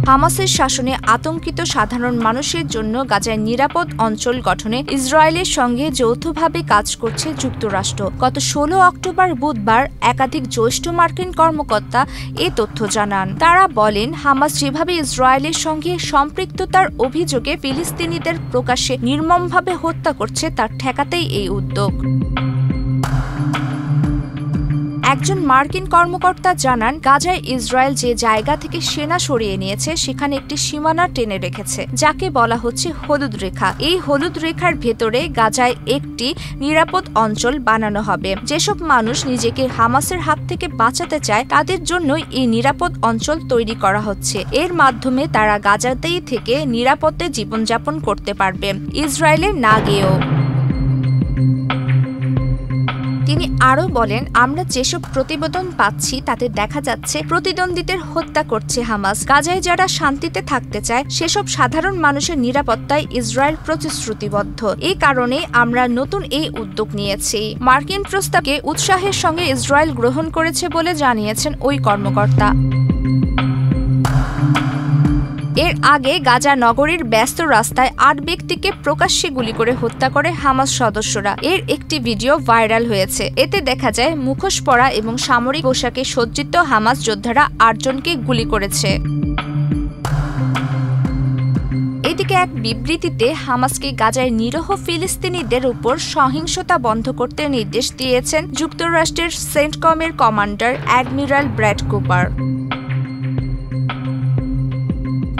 হামাসের শাসনে আতঙ্কিত সাধারণ মানুষের জন্য গাজায় নিরাপদ অঞ্চল গঠনে ইসরায়েলের সঙ্গে যৌথভাবে কাজ করছে যুক্তরাষ্ট্র। গত ১৬ অক্টোবর বুধবার একাধিক জ্যেষ্ঠ মার্কিন কর্মকর্তা এ তথ্য জানান। তারা বলেন, হামাস যেভাবে ইসরায়েলের সঙ্গে সম্পৃক্ততার অভিযোগে ফিলিস্তিনিদের প্রকাশ্যে নির্মমভাবে হত্যা করছে তার ঠেকাতেই এই উদ্যোগ। একজন মার্কিন কর্মকর্তা জানান, গাজায় ইসরায়েল যে জায়গা থেকে সেনা সরিয়ে নিয়েছে সেখানে একটি সীমানা টেনে রেখেছে, যাকে বলা হচ্ছে হলুদ রেখা। এই হলুদ রেখার ভেতরে গাজায় একটি নিরাপদ অঞ্চল বানানো হবে। যেসব মানুষ নিজেকে হামাসের হাত থেকে বাঁচাতে চায় তাদের জন্যই এই নিরাপদ অঞ্চল তৈরি করা হচ্ছে। এর মাধ্যমে তারা গাজাতেই থেকে নিরাপদে জীবনযাপন করতে পারবে, ইসরায়েলে না গিয়েও। তিনি আরও বলেন, আমরা যেসব প্রতিবেদন পাচ্ছি তাতে দেখা যাচ্ছে প্রতিদ্বন্দ্বীদের হত্যা করছে হামাস। গাজায় যারা শান্তিতে থাকতে চায় সেসব সাধারণ মানুষের নিরাপত্তায় ইসরায়েল প্রতিশ্রুতিবদ্ধ। এই কারণে আমরা নতুন এই উদ্যোগ নিয়েছি। মার্কিন প্রস্তাবকে উৎসাহের সঙ্গে ইসরায়েল গ্রহণ করেছে বলে জানিয়েছেন ওই কর্মকর্তা। এর আগে গাজা নগরীর ব্যস্ত রাস্তায় ৮ ব্যক্তিকে প্রকাশ্যে গুলি করে হত্যা করে হামাস সদস্যরা। এর একটি ভিডিও ভাইরাল হয়েছে। এতে দেখা যায় মুখোশ পরা এবং সামরিক পোশাকে সজ্জিত হামাস যোদ্ধারা ৮ জনকে গুলি করেছে। এদিকে এক বিবৃতিতে হামাসকে গাজায় নিরীহ ফিলিস্তিনিদের উপর সহিংসতা বন্ধ করতে নির্দেশ দিয়েছেন যুক্তরাষ্ট্রের সেন্টকমের কমান্ডার অ্যাডমিরাল ব্র্যাড কুপার।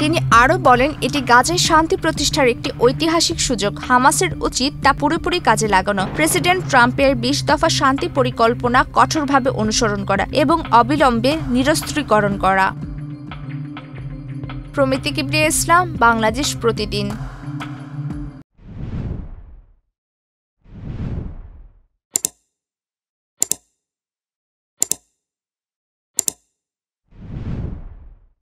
তিনি আরও বলেন, এটি গাজায় শান্তি প্রতিষ্ঠার একটি ঐতিহাসিক সুযোগ। হামাসের উচিত তা পুরোপুরি কাজে লাগানো। প্রেসিডেন্ট ট্রাম্পের ২০ দফা শান্তি পরিকল্পনা কঠোরভাবে অনুসরণ করা এবং অবিলম্বে নিরস্ত্রীকরণ করা। প্রমিতি কিবরিয়া ইসলাম, বাংলাদেশ প্রতিদিন।